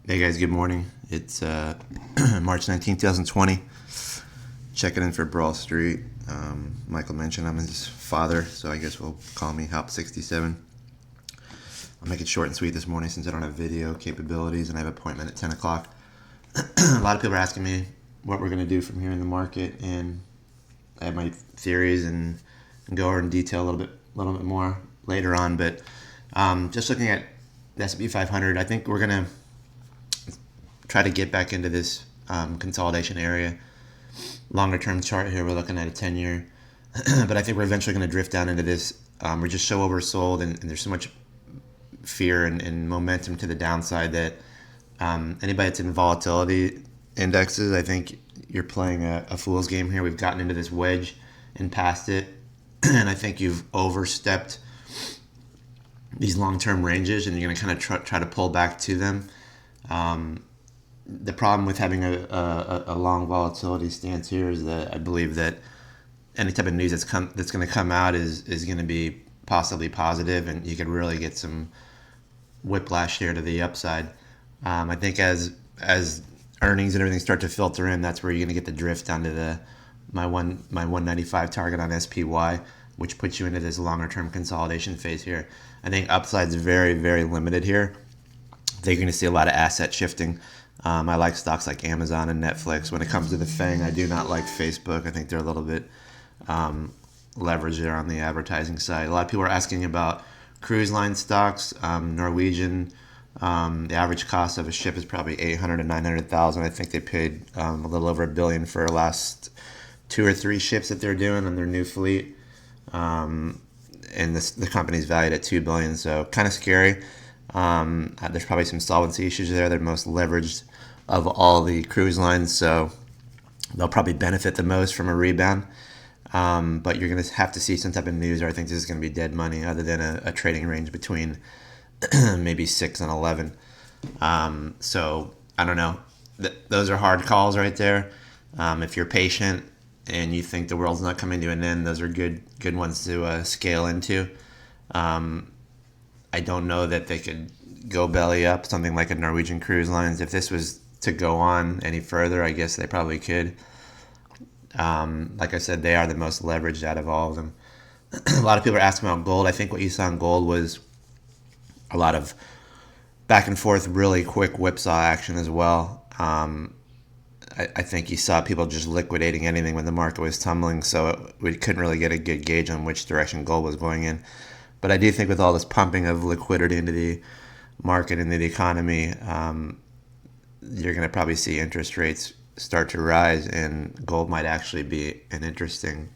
Hey guys, good morning. It's March 19th, 2020. Checking in for Brawl Street. Michael mentioned I'm his father, so I guess we'll call me Hop67. I'll make it short and sweet this morning since I don't have video capabilities and I have an appointment at 10 o'clock. A lot of people are asking me what we're going to do from here in the market, and I have my theories and go over in detail a little bit more later on. But just looking at the S&P 500, I think we're going to try to get back into this consolidation area. Longer term chart here, we're looking at a 10-year, but I think we're eventually going to drift down into this. We're just so oversold, and there's so much fear and momentum to the downside that anybody that's in volatility indexes, I think you're playing a fool's game here. We've gotten into this wedge and past it, and I think you've overstepped these long-term ranges, and you're going to kind of try to pull back to them. The problem with having a long volatility stance here is that I believe that any type of news that's going to come out is going to be possibly positive, and you could really get some whiplash here to the upside. I think as earnings and everything start to filter in, that's where you're going to get the drift down to my 195 target on SPY, which puts you into this longer term consolidation phase here. I think upside's very, very limited here. I think you're going to see a lot of asset shifting. I like stocks like Amazon and Netflix. When it comes to the FANG, I do not like Facebook. I think they're a little bit leveraged there on the advertising side. A lot of people are asking about cruise line stocks. Norwegian, the average cost of a ship is probably 800 to 900,000. I think they paid a little over $1 billion for the last 2 or 3 ships that they're doing on their new fleet. And the company's valued at $2 billion, so kind of scary. There's probably some solvency issues there. They're most leveraged of all the cruise lines, so they'll probably benefit the most from a rebound. But you're going to have to see some type of news, or I think this is going to be dead money, other than a trading range between maybe 6 and 11. So I don't know. Those are hard calls right there. If you're patient and you think the world's not coming to an end, those are good ones to scale into. I don't know that they could go belly up, something like a Norwegian Cruise Lines. If this was to go on any further, I guess they probably could. Like I said, they are the most leveraged out of all of them. A lot of people are asking about gold. I think what you saw in gold was a lot of back and forth, really quick whipsaw action as well. I think you saw people just liquidating anything when the market was tumbling, so we couldn't really get a good gauge on which direction gold was going in. But I do think with all this pumping of liquidity into the market, into the economy, you're going to probably see interest rates start to rise, and gold might actually be an interesting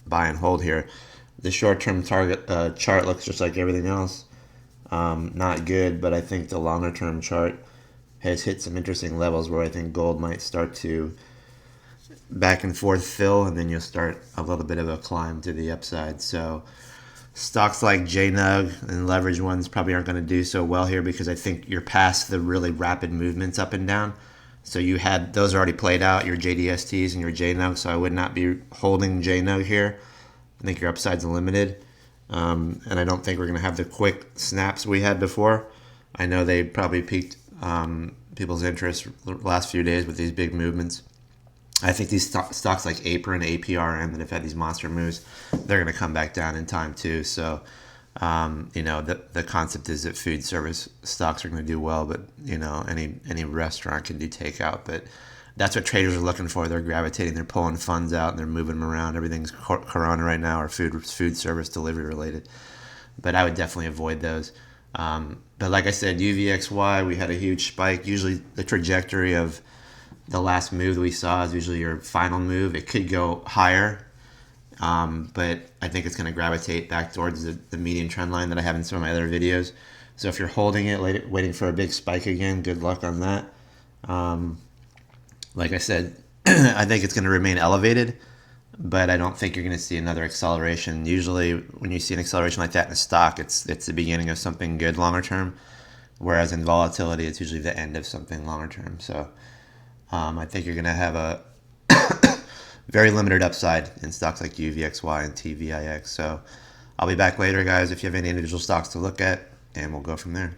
buy and hold here. The short-term target chart looks just like everything else. Not good, but I think the longer-term chart has hit some interesting levels where I think gold might start to back and forth fill, and then you'll start a little bit of a climb to the upside. So stocks like JNUG and leverage ones probably aren't going to do so well here because I think you're past the really rapid movements up and down. So you had those already played out, your JDSTs and your JNUG, so I would not be holding JNUG here. I think your upside's limited. And I don't think we're going to have the quick snaps we had before. I know they probably piqued people's interest the last few days with these big movements. I think these stocks like APRN, APRN that have had these monster moves, they're going to come back down in time too. So, the concept is that food service stocks are going to do well, but any restaurant can do takeout. But that's what traders are looking for. They're gravitating, they're pulling funds out, and they're moving them around. Everything's Corona right now, or food service delivery related. But I would definitely avoid those. But like I said, UVXY, we had a huge spike. Usually the trajectory of the last move that we saw is usually your final move. It could go higher, but I think it's going to gravitate back towards the median trend line that I have in some of my other videos. So if you're holding it, waiting for a big spike again, good luck on that. Like I said, I think it's going to remain elevated, but I don't think you're going to see another acceleration. Usually when you see an acceleration like that in a stock, it's the beginning of something good longer term, whereas in volatility, it's usually the end of something longer term. So I think you're going to have a very limited upside in stocks like UVXY and TVIX. So I'll be back later, guys, if you have any individual stocks to look at, and we'll go from there.